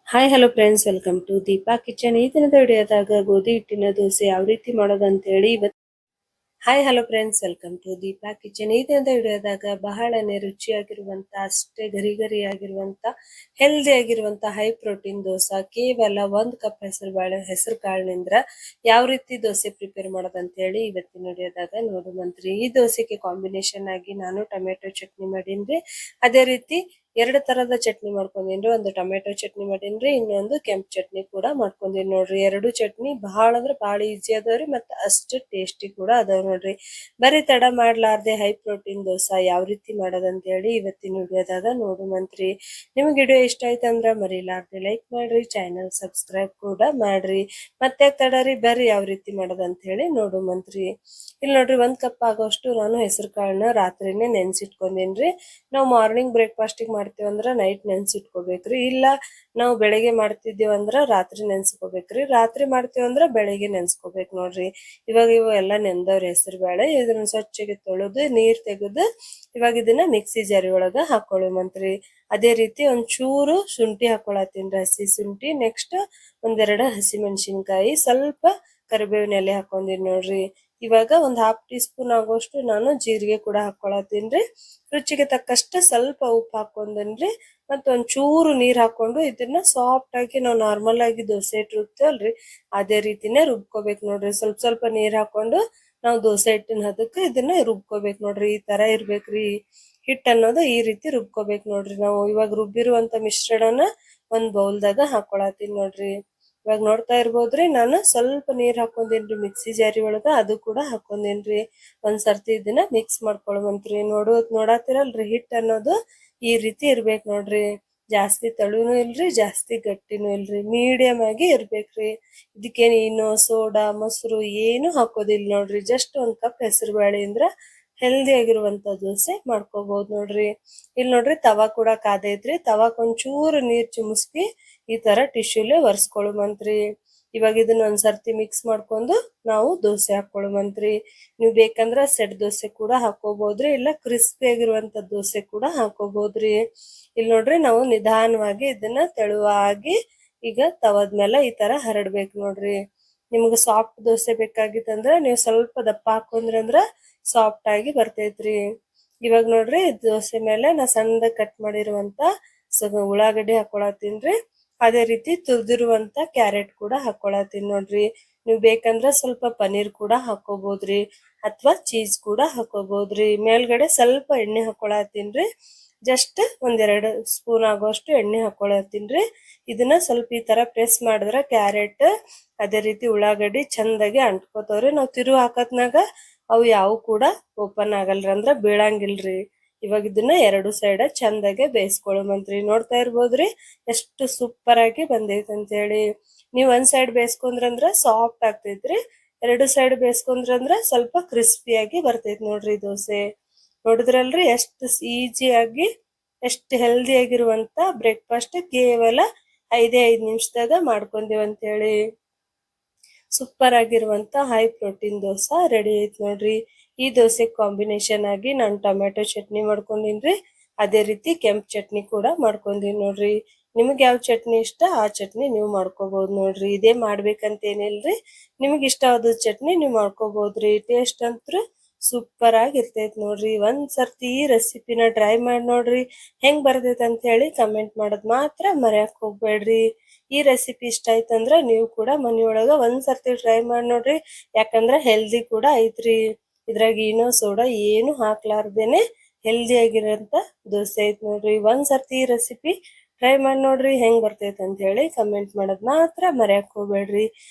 Hi hello friends, welcome to Deepa kitchen. ಈ ದಿನದ ವಿಡಿಯೋದಾಗ ಗೋಧಿ ಹಿಟ್ಟಿನ ದೋಸೆ ಯಾವ ರೀತಿ ಮಾಡೋದಂತೇಳಿ hi hello friends, welcome to Deepa kitchen. ಈ ದಿನದ ವಿಡಿಯೋದಾಗ ಬಹಳನೇ ರುಚಿಯಾಗಿರುವಂತ, ಅಷ್ಟೇ ಗರಿ ಗರಿ ಆಗಿರುವಂತ, ಹೆಲ್ದಿ ಆಗಿರುವಂತ ಹೈ ಪ್ರೋಟೀನ್ ದೋಸೆ ಕೇವಲ 1 ಕಪ್ ಹೆಸರು ಕಾಳಿನಿಂದ ಯಾವ ರೀತಿ ದೋಸೆ ಪ್ರಿಪೇರ್ ಮಾಡೋದಂತೇಳಿ ಇವತ್ತಿನ ವಿಡಿಯೋದಾಗ ನೋಡುವಂತ್ರಿ. ಈ ದೋಸೆಗೆ ಕಾಂಬಿನೇಷನ್ ಆಗಿ ನಾನು ಟೊಮೆಟೊ ಚಟ್ನಿ ಮಾಡೀನ್ರಿ. ಅದೇ ರೀತಿ 2 ತರದ ಚಟ್ನಿ ಮಾಡ್ಕೊಂಡೇನ್ರಿ. ಒಂದು ಟೊಮೆಟೊ ಚಟ್ನಿ ಮಾಡೀನ್ರಿ, ಇನ್ನೊಂದು ಕೆಂಪು ಚಟ್ನಿ ಕೂಡ ಮಾಡ್ಕೊಂಡೇನಿ ನೋಡ್ರಿ. 2 ಚಟ್ನಿ ಬಹಳ ಅಂದ್ರೆ ಬಹಳ ಈಜಿ ಅದಾವ್ರಿ, ಮತ್ತೆ ಅಷ್ಟು ಟೇಸ್ಟಿ ಕೂಡ ಅದಾವ್ ನೋಡ್ರಿ. ಬರೀ ತಡ ಮಾಡ್ಲಾರ್ದೆ ಹೈ ಪ್ರೋಟೀನ್ ದೋಸೆ ಯಾವ ರೀತಿ ಮಾಡೋದಂತ ಹೇಳಿ ಇವತ್ತಿನ ವಿಡಿಯೋದಾಗ ನೋಡುವಂತ್ರಿ. ನಿಮ್ಗೆ ವಿಡಿಯೋ ಇಷ್ಟ ಆಯ್ತಂದ್ರ ಮರಿಲಾರ್ದೆ ಲೈಕ್ ಮಾಡ್ರಿ, ಚಾನಲ್ ಸಬ್ಸ್ಕ್ರೈಬ್ ಕೂಡ ಮಾಡ್ರಿ. ಮತ್ತೆ ತಡರಿ ಬರ್ರಿ ಯಾವ ರೀತಿ ಮಾಡೋದಂತ ಹೇಳಿ ನೋಡುವಂತ್ರಿ. ಇಲ್ಲಿ ನೋಡ್ರಿ, 1 ಕಪ್ ಆಗೋಷ್ಟು ನಾನು ಹೆಸರು ಕಾಳನ್ನ ರಾತ್ರಿನೇ ನೆನ್ಸಿಟ್ಕೊಂಡೇನ್ರಿ. ನಾವು ಮಾರ್ನಿಂಗ್ ಬ್ರೇಕ್ಫಾಸ್ಟಿಗೆ ಮಾಡ್ತೀವಿ ಅಂದ್ರ ನೈಟ್ ನೆನ್ಸಿಟ್ಕೋಬೇಕ್ರಿ. ಇಲ್ಲ ನಾವು ಬೆಳಗ್ಗೆ ಮಾಡ್ತಿದ್ದೀವಿ ಅಂದ್ರ ರಾತ್ರಿ ನೆನ್ಸ್ಕೋಬೇಕ್ರಿ. ರಾತ್ರಿ ಮಾಡ್ತೀವಿ ಅಂದ್ರ ಬೆಳಗ್ಗೆ ನೆನ್ಸ್ಕೋಬೇಕು ನೋಡ್ರಿ. ಇವಾಗ ಇವು ಎಲ್ಲ ನೆಂದವ್ರಿ ಹೆಸರು ಬೇಳೆ. ಇದನ್ನ ಸ್ವಚ್ಛಗೆ ತೊಳೆದು ನೀರ್ ತೆಗೆದು ಇವಾಗ ಇದನ್ನ ಮಿಕ್ಸಿ ಜಾರಿ ಒಳಗ ಹಾಕೊಳ್ಳುವಂತ್ರಿ. ಅದೇ ರೀತಿ ಒಂಚೂರು ಶುಂಠಿ ಹಾಕೊಳತ್ತೀನ್ರಿ, ಹಸಿ ಶುಂಠಿ. ನೆಕ್ಸ್ಟ್ 1-2 ಹಸಿ ಮೆಣಸಿನ್ಕಾಯಿ, ಸ್ವಲ್ಪ ಕರಿಬೇವಿನ ಎಲೆ ಹಾಕೊಂಡಿನಿ ನೋಡ್ರಿ. ಇವಾಗ ಒಂದು ½ ಟೀ ಸ್ಪೂನ್ ಆಗೋಷ್ಟು ನಾನು ಜೀರಿಗೆ ಕೂಡ ಹಾಕೊಳತ್ತೀನ್ರಿ. ರುಚಿಗೆ ತಕ್ಕಷ್ಟು ಸ್ವಲ್ಪ ಉಪ್ಪು ಹಾಕೊಂಡೇನ್ರಿ. ಮತ್ತೆ ಒಂಚೂರು ನೀರ್ ಹಾಕೊಂಡು ಇದನ್ನ ಸಾಫ್ಟ್ ಆಗಿ ನಾವು ನಾರ್ಮಲ್ ಆಗಿ ದೋಸೆ ಹಿಟ್ಟು ರುಬ್ತೇವಲ್ರಿ, ಅದೇ ರೀತಿನೇ ರುಬ್ಕೋಬೇಕು ನೋಡ್ರಿ. ಸ್ವಲ್ಪ ಸ್ವಲ್ಪ ನೀರ್ ಹಾಕೊಂಡು ನಾವು ದೋಸೆ ಹಿಟ್ಟಿನ ಹದಕ್ಕೆ ಇದನ್ನ ರುಬ್ಕೋಬೇಕು ನೋಡ್ರಿ. ಈ ತರ ಇರ್ಬೇಕ್ರಿ ಹಿಟ್ಟು ಅನ್ನೋದು, ಈ ರೀತಿ ರುಬ್ಕೋಬೇಕು ನೋಡ್ರಿ. ನಾವು ಇವಾಗ ರುಬ್ಬಿರುವಂತ ಮಿಶ್ರಣನ ಒಂದ್ ಬೌಲ್ದಾಗ ಹಾಕೊಳತ್ತೀನಿ ನೋಡ್ರಿ. ಇವಾಗ ನೋಡ್ತಾ ಇರ್ಬೋದ್ರಿ, ನಾನು ಸ್ವಲ್ಪ ನೀರ್ ಹಾಕೊಂಡೇನ್ರಿ ಮಿಕ್ಸಿ ಜಾರಿ ಒಳಗ, ಅದು ಕೂಡ ಹಾಕೊಂಡೇನ್ರಿ. ಒಂದ್ಸರ್ತಿ ಇದನ್ನ ಮಿಕ್ಸ್ ಮಾಡ್ಕೊಳ್ವಂತ್ರಿ. ನೋಡಾತಿರಲ್ರಿ, ಹಿಟ್ ಅನ್ನೋದು ಈ ರೀತಿ ಇರ್ಬೇಕ್ ನೋಡ್ರಿ. ಜಾಸ್ತಿ ತಳುನು ಇಲ್ರಿ, ಜಾಸ್ತಿ ಗಟ್ಟಿನೂ ಇಲ್ರಿ, ಮೀಡಿಯಂ ಆಗಿ ಇರ್ಬೇಕ್ರಿ. ಇದಕ್ಕೇನ್ ಇನೋ ಸೋಡಾ ಮೊಸರು ಏನು ಹಾಕೋದಿಲ್ಲ ನೋಡ್ರಿ. ಜಸ್ಟ್ 1 ಕಪ್ ಹೆಸರು ಬೇಳೆ ಅಂದ್ರ ಹೆಲ್ದಿ ಆಗಿರುವಂತ ದೋಸೆ ಮಾಡ್ಕೋಬಹುದು ನೋಡ್ರಿ. ಇಲ್ಲಿ ನೋಡ್ರಿ, ತವಾ ಕೂಡ ಕಾದೈತ್ರಿ. ತವಾಕ್ ಒಂಚೂರು ನೀರ್ ಚಿಮ್ಸ್ಕಿ ಈ ತರ ಟಿಶ್ಯೂಲೆ ಒರೆಸ್ಕೊಳುವಂತ್ರಿ. ಇವಾಗ ಇದನ್ನ ಒಂದ್ಸರ್ತಿ ಮಿಕ್ಸ್ ಮಾಡ್ಕೊಂಡು ನಾವು ದೋಸೆ ಹಾಕೊಳ್ಳುವಂತ್ರಿ. ನೀವು ಬೇಕಂದ್ರ ಸೆಟ್ ದೋಸೆ ಕೂಡ ಹಾಕೋಬಹುದ್ರಿ, ಇಲ್ಲ ಕ್ರಿಸ್ಪಿ ಆಗಿರುವಂತ ದೋಸೆ ಕೂಡ ಹಾಕೋಬಹುದ್ರಿ. ಇಲ್ಲಿ ನೋಡ್ರಿ, ನಾವು ನಿಧಾನವಾಗಿ ಇದನ್ನ ತೆಳುವಾಗಿ ಈಗ ತವದ ಮೇಲೆ ಈ ತರ ಹರಡ್ಬೇಕು ನೋಡ್ರಿ. ನಿಮ್ಗೆ ಸಾಫ್ಟ್ ದೋಸೆ ಬೇಕಾಗಿತ್ತಂದ್ರ ನೀವು ಸ್ವಲ್ಪ ದಪ್ಪ ಹಾಕೊಂಡ್ರಂದ್ರ ಸಾಫ್ಟ್ ಆಗಿ ಬರ್ತೈತ್ರಿ. ಇವಾಗ ನೋಡ್ರಿ, ದೋಸೆ ಮೇಲೆ ನಾ ಸಣ್ಣದಾಗಿ ಕಟ್ ಮಾಡಿರುವಂತ ಉಳ್ಳಾಗಡ್ಡಿ ಹಾಕೊಳತ್ತೀನ್ರಿ. ಅದೇ ರೀತಿ ತುರ್ದಿರುವಂತ ಕ್ಯಾರೆಟ್ ಕೂಡ ಹಾಕೊಳತ್ತೀನಿ ನೋಡ್ರಿ. ನೀವು ಬೇಕಂದ್ರ ಸ್ವಲ್ಪ ಪನೀರ್ ಕೂಡ ಹಾಕೋಬಹುದ್ರಿ, ಅಥವಾ ಚೀಸ್ ಕೂಡ ಹಾಕೋಬಹುದ್ರಿ. ಮೇಲ್ಗಡೆ ಸ್ವಲ್ಪ ಎಣ್ಣೆ ಹಾಕೊಳತ್ತೀನ್ರಿ. ಜಸ್ಟ್ 1-2 ಸ್ಪೂನ್ ಆಗೋಷ್ಟು ಎಣ್ಣೆ ಹಾಕೊಳತ್ತೀನ್ರಿ. ಇದನ್ನ ಸ್ವಲ್ಪ ಈ ತರ ಪ್ರೆಸ್ ಮಾಡಿದ್ರ ಕ್ಯಾರೆಟ್ ಅದೇ ರೀತಿ ಉಳ್ಳಾಗಡ್ಡಿ ಚಂದಾಗಿ ಅಂಟ್ಕೋತಾವ್ರಿ. ನಾವು ತಿರುವು ಹಾಕತ್ನಾಗ ಅವು ಯಾವ ಕೂಡ ಓಪನ್ ಆಗಲ್ರಿ, ಅಂದ್ರ ಬೀಳಂಗಿಲ್ರಿ. ಇವಾಗ ಇದನ್ನ 2 ಸೈಡ್ ಚಂದಾಗೆ ಬೇಯಿಸ್ಕೊಳ್ಳುವಂತ್ರಿ. ನೋಡ್ತಾ ಇರ್ಬೋದ್ರಿ ಎಷ್ಟು ಸೂಪರ್ ಆಗಿ ಬಂದೈತೆ ಅಂತ ಹೇಳಿ. ನೀವ್ ಒಂದ್ ಸೈಡ್ ಬೇಯಿಸ್ಕೊಂಡ್ರಂದ್ರ ಸಾಫ್ಟ್ ಆಗ್ತೈತ್ರಿ, 2 ಸೈಡ್ ಬೇಯಿಸ್ಕೊಂಡ್ರಂದ್ರ ಸ್ವಲ್ಪ ಕ್ರಿಸ್ಪಿಯಾಗಿ ಬರ್ತೈತಿ ನೋಡ್ರಿ ದೋಸೆ. ನೋಡಿದ್ರಲ್ರಿ ಎಷ್ಟು ಈಜಿಯಾಗಿ, ಎಷ್ಟು ಹೆಲ್ದಿ ಆಗಿರುವಂತ ಬ್ರೇಕ್ಫಾಸ್ಟ್ ಕೇವಲ 5 ನಿಮಿಷದಾಗ ಮಾಡ್ಕೊಂಡೇವ್ ಅಂತ ಹೇಳಿ. ಸೂಪರ್ ಆಗಿರುವಂತ ಹೈ ಪ್ರೋಟೀನ್ ದೋಸೆ ರೆಡಿ ಐತ್ ನೋಡ್ರಿ. ಈ ದೋಸೆ ಕಾಂಬಿನೇಷನ್ ಆಗಿ ನಾನು ಟೊಮೆಟೊ ಚಟ್ನಿ ಮಾಡ್ಕೊಂಡಿನ್ರಿ. ಅದೇ ರೀತಿ ಕೆಂಪು ಚಟ್ನಿ ಕೂಡ ಮಾಡ್ಕೊಂಡೀನಿ ನೋಡ್ರಿ. ನಿಮ್ಗೆ ಯಾವ ಚಟ್ನಿ ಇಷ್ಟ ಆ ಚಟ್ನಿ ನೀವು ಮಾಡ್ಕೋಬಹುದು ನೋಡ್ರಿ. ಇದೇ ಮಾಡ್ಬೇಕಂತ ಏನಿಲ್ರಿ, ನಿಮ್ಗೆ ಇಷ್ಟವಾದ ಚಟ್ನಿ ನೀವು ಮಾಡ್ಕೋಬಹುದ್ರಿ. ಟೇಸ್ಟ್ ಅಂತೂ ಸೂಪರ್ ಆಗಿರ್ತೈತಿ ನೋಡ್ರಿ. ಒಂದ್ಸರ್ತಿ ಈ ರೆಸಿಪಿನ ಟ್ರೈ ಮಾಡಿ ನೋಡ್ರಿ, ಹೆಂಗ್ ಬರ್ತೈತೆ ಅಂತ ಹೇಳಿ ಕಮೆಂಟ್ ಮಾಡೋದ್ ಮಾತ್ರ ಮರ್ಯಾಕ್ ಹೋಗ್ಬೇಡ್ರಿ. ಈ ರೆಸಿಪಿ ಇಷ್ಟ ಆಯ್ತಂದ್ರ ನೀವು ಕೂಡ ಮನಿಯೊಳಗ ಒಂದ್ಸರ್ತಿ ಟ್ರೈ ಮಾಡಿ ನೋಡ್ರಿ. ಯಾಕಂದ್ರ ಹೆಲ್ದಿ ಕೂಡ ಐತ್ರಿ. ಇದ್ರಾಗ ಏನೋ ಸೋಡಾ ಏನು ಹಾಕ್ಲಾರ್ದೇನೆ ಹೆಲ್ದಿ ಆಗಿರೋಂತ ದೋಸೆ ಐತ್ ನೋಡ್ರಿ. ಒಂದ್ಸರ್ತಿ ಈ ರೆಸಿಪಿ ಟ್ರೈ ಮಾಡಿ ನೋಡ್ರಿ, ಹೆಂಗ್ ಬರ್ತೈತೆ ಅಂತ ಹೇಳಿ ಕಮೆಂಟ್ ಮಾಡೋದ್ ಮಾತ್ರ ಮರ್ಯಾಕ್ ಹೋಗ್ಬೇಡ್ರಿ.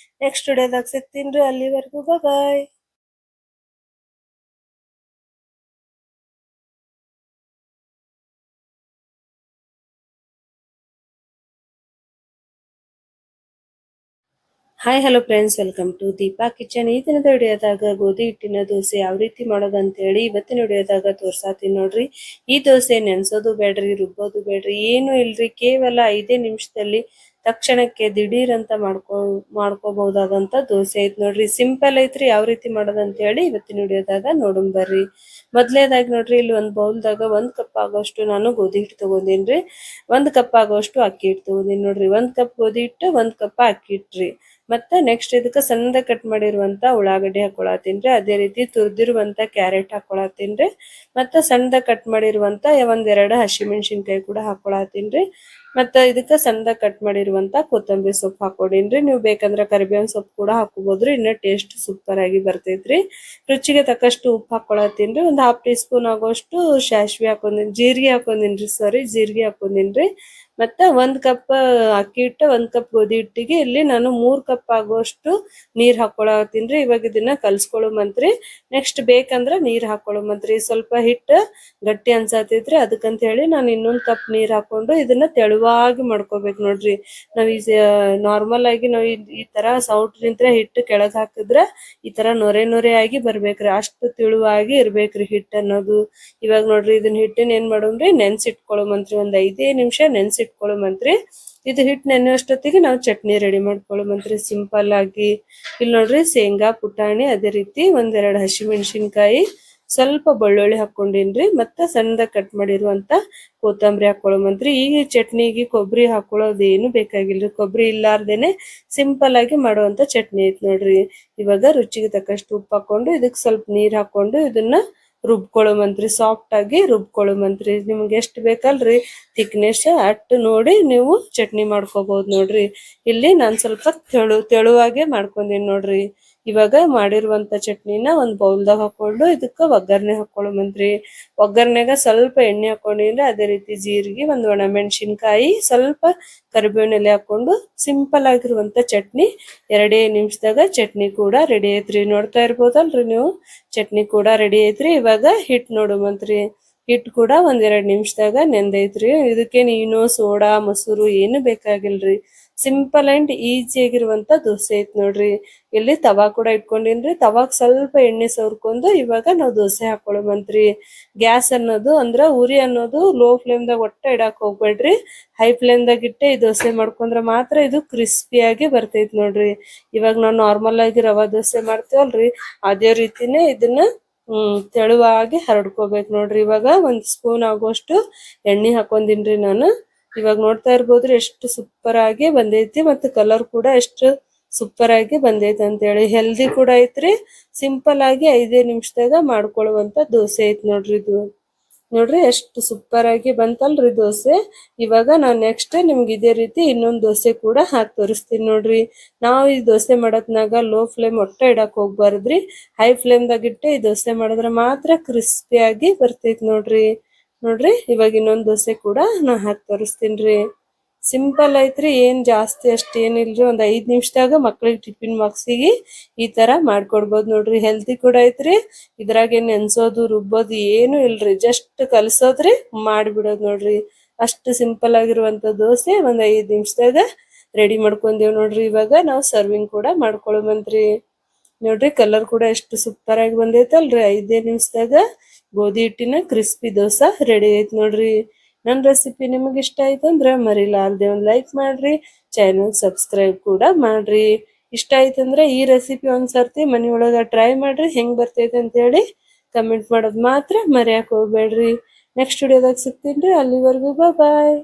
ನೆಕ್ಸ್ಟ್ ವಿಡಿಯೋದಾಗ ಸಿಗ್ತೀನ್ರಿ, ಅಲ್ಲಿವರೆಗೂ bye. Hi hello friends, welcome to Deepa kitchen. ಈ ದಿನದ ವಿಡಿಯೋದಾಗ ಗೋಧಿ ಹಿಟ್ಟಿನ ದೋಸೆ ಯಾವ ರೀತಿ ಮಾಡೋದು ಅಂತೇಳಿ ಇವತ್ತಿನ ವಿಡಿಯೋದಾಗ ತೋರ್ಸಾತೀನಿ ನೋಡ್ರಿ. ಈ ದೋಸೆ ನೆನ್ಸೋದು ಬೇಡ್ರಿ, ರುಬ್ಬೋದು ಬೇಡ್ರಿ, ಏನು ಇಲ್ರಿ. ಕೇವಲ 5 ನಿಮಿಷದಲ್ಲಿ ತಕ್ಷಣಕ್ಕೆ ದಿಢೀರ್ ಅಂತ ಮಾಡ್ಕೋಬಹುದಾದಂತ ದೋಸೆ ಐತ್ ನೋಡ್ರಿ. ಸಿಂಪಲ್ ಐತ್ರಿ. ಯಾವ ರೀತಿ ಮಾಡೋದು ಅಂತ ಹೇಳಿ ಇವತ್ತಿನ ವಿಡಿಯೋದಾಗ ನೋಡೋಣ ಬರ್ರಿ. ಮೊದ್ಲೇದಾಗಿ ನೋಡ್ರಿ, ಇಲ್ಲಿ ಒಂದು ಬೌಲ್ದಾಗ 1 ಕಪ್ ಆಗೋಷ್ಟು ನಾನು ಗೋಧಿ ಹಿಟ್ಟು ತಗೊಂಡೇನ್ರಿ. 1 ಕಪ್ ಆಗೋಷ್ಟು ಅಕ್ಕಿ ಹಿಟ್ಟು ತಗೊಂಡೇನಿ ನೋಡ್ರಿ. 1 ಕಪ್ ಗೋಧಿ ಹಿಟ್ಟು, 1 ಕಪ್ ಅಕ್ಕಿ ಹಿಟ್ರಿ. ಮತ್ತೆ ನೆಕ್ಸ್ಟ್ ಇದಕ್ಕೆ ಸಣ್ಣ ಕಟ್ ಮಾಡಿರುವಂತ ಉಳ್ಳಾಗಡ್ಡಿ ಹಾಕೊಳತ್ತೀನ್ರಿ. ಅದೇ ರೀತಿ ತುರ್ದಿರುವಂತ ಕ್ಯಾರೆಟ್ ಹಾಕೊಳತ್ತೀನ್ರಿ. ಮತ್ತೆ ಸಣ್ಣದ ಕಟ್ ಮಾಡಿರುವಂತ 1-2 ಹಸಿಮೆಣಸಿನಕಾಯಿ ಕೂಡ ಹಾಕೊಳತ್ತೀನ್ರಿ. ಮತ್ತೆ ಇದಕ್ಕೆ ಸಣ್ಣದ ಕಟ್ ಮಾಡಿರುವಂತ ಕೊತ್ತಂಬರಿ ಸೊಪ್ಪು ಹಾಕೊಡೀನ್ರಿ. ನೀವು ಬೇಕಂದ್ರೆ ಕರಿಬೇವಿನ ಸೊಪ್ಪು ಕೂಡ ಹಾಕೋಬಹುದ್ರಿ. ಇನ್ನ ಟೇಸ್ಟ್ ಸೂಪರ್ ಆಗಿ ಬರ್ತೈತ್ರಿ. ರುಚಿಗೆ ತಕ್ಕಷ್ಟು ಉಪ್ಪು ಹಾಕೊಳತ್ತೀನ್ರಿ. ಒಂದು 1/2 ಟೀ ಸ್ಪೂನ್ ಆಗೋಷ್ಟು ಸಾಸಿವೆ ಹಾಕೊಂದಿನಿ, ಜೀರಿಗೆ ಹಾಕೊಂದಿನ್ರಿ. ಮತ್ತೆ 1 ಕಪ್ ಅಕ್ಕಿ ಹಿಟ್ಟು, 1 ಕಪ್ ಗೋಧಿ ಹಿಟ್ಟಿಗೆ ಇಲ್ಲಿ ನಾನು 3 ಕಪ್ ಆಗುವಷ್ಟು ನೀರ್ ಹಾಕೊಳತ್ತೀನ್ರಿ. ಇವಾಗ ಇದನ್ನ ಕಲ್ಸ್ಕೊಳ್ಳುಮಂತ್ರಿ. ನೆಕ್ಸ್ಟ್ ಬೇಕಂದ್ರ ನೀರ್ ಹಾಕೊಳುಮಂತ್ರಿ. ಸ್ವಲ್ಪ ಹಿಟ್ಟು ಗಟ್ಟಿ ಅನ್ಸಾತೈತ್ರಿ, ಅದಕ್ಕಂತ ಹೇಳಿ ನಾನು 1 ಕಪ್ ನೀರ್ ಹಾಕೊಂಡು ಇದನ್ನ ತೆಳುವಾಗಿ ಮಾಡ್ಕೋಬೇಕು ನೋಡ್ರಿ. ನಾವ್ ನಾರ್ಮಲ್ ಆಗಿ ನಾವ್ ಈ ತರ ಸೌಟ್ಲಿಂತ್ರ ಹಿಟ್ಟು ಕೆಳಗ್ ಹಾಕಿದ್ರ ಈ ತರ ನೊರೆ ಆಗಿ ಬರ್ಬೇಕ್ರಿ. ಅಷ್ಟು ತೆಳುವಾಗಿ ಇರ್ಬೇಕ್ರಿ ಹಿಟ್ಟು ಅನ್ನೋದು. ಇವಾಗ ನೋಡ್ರಿ, ಇದನ್ನ ಹಿಟ್ಟಿನ ಏನ್ ಮಾಡೋಣ್ರಿ, ನೆನ್ಸಿಟ್ಕೊಳ್ಳುಮಂತ್ರಿ. ಒಂದ್ 5 ನಿಮಿಷ ನೆನ್ಸಿಟ್ಕೊಳ್ಳುಮಂತ್ರಿ. ಇದು ಹಿಟ್ಟು ನೆನೆಯಷ್ಟೊತ್ತಿಗೆ ನಾವು ಚಟ್ನಿ ರೆಡಿ ಮಾಡ್ಕೊಳ್ಳುಮಂತ್ರಿ, ಸಿಂಪಲ್ ಆಗಿ. ಇಲ್ಲಿ ನೋಡ್ರಿ, ಶೇಂಗಾ, ಪುಟಾಣಿ, ಅದೇ ರೀತಿ 1-2 ಹಸಿಮೆಣಸಿನಕಾಯಿ, ಸ್ವಲ್ಪ ಬೆಳ್ಳುಳ್ಳಿ ಹಾಕೊಂಡೇನ್ರಿ. ಮತ್ತೆ ಸಣ್ಣದಾಗಿ ಕಟ್ ಮಾಡಿರುವಂತ ಕೊತ್ತಂಬರಿ ಹಾಕೊಳ್ಳುಮಂತ್ರಿ. ಈ ಚಟ್ನಿಗೆ ಕೊಬ್ಬರಿ ಹಾಕೊಳ್ಳೋದು ಏನು ಬೇಕಾಗಿಲ್ರಿ. ಕೊಬ್ಬರಿ ಇಲ್ಲಾರ್ದೇನೆ ಸಿಂಪಲ್ ಆಗಿ ಮಾಡುವಂತ ಚಟ್ನಿ ಐತ್ ನೋಡ್ರಿ. ಇವಾಗ ರುಚಿಗೆ ತಕ್ಕಷ್ಟು ಉಪ್ಪು ಹಾಕೊಂಡು ಇದಕ್ಕೆ ಸ್ವಲ್ಪ ನೀರ್ ಹಾಕೊಂಡು ಇದನ್ನ ರುಬ್ಕೊಳ್ಳುಮಂತ್ರಿ. ಸಾಫ್ಟ್ ಆಗಿ ರುಬ್ಕೊಳ್ಳುಮಂತ್ರಿ. ನಿಮ್ಗೆ ಎಷ್ಟು ಬೇಕಲ್ರಿ ಥಿಕ್ನೆಸ್ ಅಟ್ಟು ನೋಡಿ ನೀವು ಚಟ್ನಿ ಮಾಡ್ಕೋಬಹುದು ನೋಡ್ರಿ. ಇಲ್ಲಿ ನಾನ್ ಸ್ವಲ್ಪ ತೆಳುವಾಗೆ ಮಾಡ್ಕೊಂಡೇನಿ ನೋಡ್ರಿ. ಇವಾಗ ಮಾಡಿರುವಂತ ಚಟ್ನಿನ ಒಂದ್ ಬೌಲ್ದಾಗ ಹಾಕೊಂಡು ಇದಕ್ಕ ಒಗ್ಗರಣೆ ಹಾಕೊಳ್ಳುಮಂತ್ರಿ. ಒಗ್ಗರಣೆಗ ಸ್ವಲ್ಪ ಎಣ್ಣೆ ಹಾಕೊಂಡಿದ್ರೆ, ಅದೇ ರೀತಿ ಜೀರಿಗೆ, 1 ಒಣಮೆಣಸಿನಕಾಯಿ, ಸ್ವಲ್ಪ ಕರಿಬೇವಿನ ಎಲೆ ಹಾಕೊಂಡು ಸಿಂಪಲ್ ಆಗಿರುವಂತ ಚಟ್ನಿ 2 ನಿಮಿಷದಾಗ ಚಟ್ನಿ ಕೂಡ ರೆಡಿ ಐತ್ರಿ. ನೋಡ್ತಾ ಇರ್ಬೋದಲ್ರಿ ನೀವು, ಚಟ್ನಿ ಕೂಡ ರೆಡಿ ಐತ್ರಿ. ಇವಾಗ ಹಿಟ್ ನೋಡುಮಂತ್ರಿ. ಹಿಟ್ಟು ಕೂಡ 1-2 ನಿಮಿಷದಾಗ ನೆಂದೈತ್ರಿ. ಇದಕ್ಕೆ ನೀನು ಸೋಡಾ, ಮೊಸರು ಏನು ಬೇಕಾಗಿಲ್ರಿ. ಸಿಂಪಲ್ ಅಂಡ್ ಈಸಿ ಆಗಿರುವಂತ ದೋಸೆ ಐತ್ ನೋಡ್ರಿ. ಇಲ್ಲಿ ತವಾ ಕೂಡ ಇಟ್ಕೊಂಡಿನ್ರಿ. ತವಾಕ್ ಸ್ವಲ್ಪ ಎಣ್ಣೆ ಸವರ್ಕೊಂಡು ಇವಾಗ ನಾವು ದೋಸೆ ಹಾಕೊಳ್ಳುಮಂತ್ರಿ. ಗ್ಯಾಸ್ ಅನ್ನೋದು ಅಂದ್ರ ಉರಿ ಅನ್ನೋದು ಲೋ ಫ್ಲೇಮ್ದಾಗ ಒಟ್ಟ ಇಡಾಕ್ ಹೋಗ್ಬೇಡ್ರಿ. ಹೈ ಫ್ಲೇಮ್ದಾಗ ಇಟ್ಟೆ ಈ ದೋಸೆ ಮಾಡ್ಕೊಂಡ್ರ ಮಾತ್ರ ಇದು ಕ್ರಿಸ್ಪಿಯಾಗಿ ಬರ್ತೈತ್ ನೋಡ್ರಿ. ಇವಾಗ ನಾವು ನಾರ್ಮಲ್ ಆಗಿ ರವಾ ದೋಸೆ ಮಾಡ್ತೇವಲ್ರಿ, ಅದೇ ರೀತಿನೇ ಇದನ್ನ ತೆಳುವಾಗಿ ಹರಡ್ಕೋಬೇಕು ನೋಡ್ರಿ. ಇವಾಗ 1 ಸ್ಪೂನ್ ಆಗೋಷ್ಟು ಎಣ್ಣೆ ಹಾಕೊಂಡಿನ್ರಿ ನಾನು. ಇವಾಗ ನೋಡ್ತಾ ಇರ್ಬೋದ್ರಿ ಎಷ್ಟು ಸೂಪರ್ ಆಗಿ ಬಂದೈತಿ. ಮತ್ತೆ ಕಲರ್ ಕೂಡ ಎಷ್ಟು ಸೂಪರ್ ಆಗಿ ಬಂದೈತಿ ಅಂತ ಹೇಳಿ. ಹೆಲ್ದಿ ಕೂಡ ಐತ್ರಿ. ಸಿಂಪಲ್ ಆಗಿ 5 ನಿಮಿಷದಾಗ ಮಾಡ್ಕೊಳ್ಳುವಂತ ದೋಸೆ ಐತ್ ನೋಡ್ರಿ ಇದು. ನೋಡ್ರಿ ಎಷ್ಟು ಸೂಪರ್ ಆಗಿ ಬಂತಲ್ರಿ ದೋಸೆ. ಇವಾಗ ನಾನ್ ನೆಕ್ಸ್ಟ್ ನಿಮ್ಗೆ ಇದೇ ರೀತಿ ಇನ್ನೊಂದ್ ದೋಸೆ ಕೂಡ ಹಾಕಿ ತೋರಿಸ್ತೀನಿ ನೋಡ್ರಿ. ನಾವು ಈ ದೋಸೆ ಮಾಡತ್ನಾಗ ಲೋ ಫ್ಲೇಮ್ ಒಟ್ಟ ಇಡಕ್ ಹೋಗ್ಬಾರ್ದ್ರಿ. ಹೈ ಫ್ಲೇಮ್ದಾಗ ಇಟ್ಟೆ ಈ ದೋಸೆ ಮಾಡಿದ್ರೆ ಮಾತ್ರ ಕ್ರಿಸ್ಪಿಯಾಗಿ ಬರ್ತೈತಿ ನೋಡ್ರಿ. ನೋಡ್ರಿ, ಇವಾಗ ಇನ್ನೊಂದ್ ದೋಸೆ ಕೂಡ ನಾ ಹಾಕಿ ತೋರಿಸ್ತೀನ್ರಿ. ಸಿಂಪಲ್ ಐತ್ರಿ. ಏನ್ ಜಾಸ್ತಿ ಅಷ್ಟ್ ಏನಿಲ್ರಿ. ಒಂದ್ 5 ನಿಮಿಷದಾಗ ಮಕ್ಳಿಗೆ ಟಿಫಿನ್ ಬಾಕ್ಸಿಗೆ ಈ ತರ ಮಾಡ್ಕೊಡ್ಬೋದು ನೋಡ್ರಿ. ಹೆಲ್ದಿ ಕೂಡ ಐತ್ರಿ. ಇದ್ರಾಗ ನೆನ್ಸೋದು ರುಬ್ಬೋದು ಏನು ಇಲ್ರಿ. ಜಸ್ಟ್ ಕಲ್ಸೋದ್ರಿ, ಮಾಡ್ಬಿಡೋದ್ ನೋಡ್ರಿ. ಅಷ್ಟು ಸಿಂಪಲ್ ಆಗಿರುವಂತ ದೋಸೆ ಒಂದ್ 5 ನಿಮಿಷದಾಗ ರೆಡಿ ಮಾಡ್ಕೊಂಡೇವ್ ನೋಡ್ರಿ. ಇವಾಗ ನಾವು ಸರ್ವಿಂಗ್ ಕೂಡ ಮಾಡ್ಕೊಳುಮಂತ್ರಿ. ನೋಡ್ರಿ, ಕಲರ್ ಕೂಡ ಎಷ್ಟು ಸೂಪರ್ ಆಗಿ ಬಂದೈತಲ್ರಿ. 5 ನಿಮಿಷದಾಗ ಗೋಧಿ ಹಿಟ್ಟಿನ ಕ್ರಿಸ್ಪಿ ದೋಸೆ ರೆಡಿ ಐತ್ ನೋಡ್ರಿ. ನನ್ನ ರೆಸಿಪಿ ನಿಮಗೆ ಇಷ್ಟ ಆಯ್ತು ಅಂದ್ರೆ ಮರಿಲಾರ್ದೆ ಒಂದು ಲೈಕ್ ಮಾಡ್ರಿ. ಚಾನಲ್ ಸಬ್ಸ್ಕ್ರೈಬ್ ಕೂಡ ಮಾಡ್ರಿ. ಇಷ್ಟ ಆಯ್ತು ಅಂದ್ರೆ ಈ ರೆಸಿಪಿ ಒಂದ್ಸರ್ತಿ ಮನೆಯೊಳಗ ಟ್ರೈ ಮಾಡ್ರಿ. ಹೆಂಗ್ ಬರ್ತೈತೆ ಅಂತ ಹೇಳಿ ಕಮೆಂಟ್ ಮಾಡೋದು ಮಾತ್ರ ಮರೆಯಕ್ ಹೋಗ್ಬೇಡ್ರಿ. ನೆಕ್ಸ್ಟ್ ವಿಡಿಯೋದಾಗ ಸಿಗ್ತೀನಿ. ಅಲ್ಲಿವರೆಗೂ ಬಾಯ್.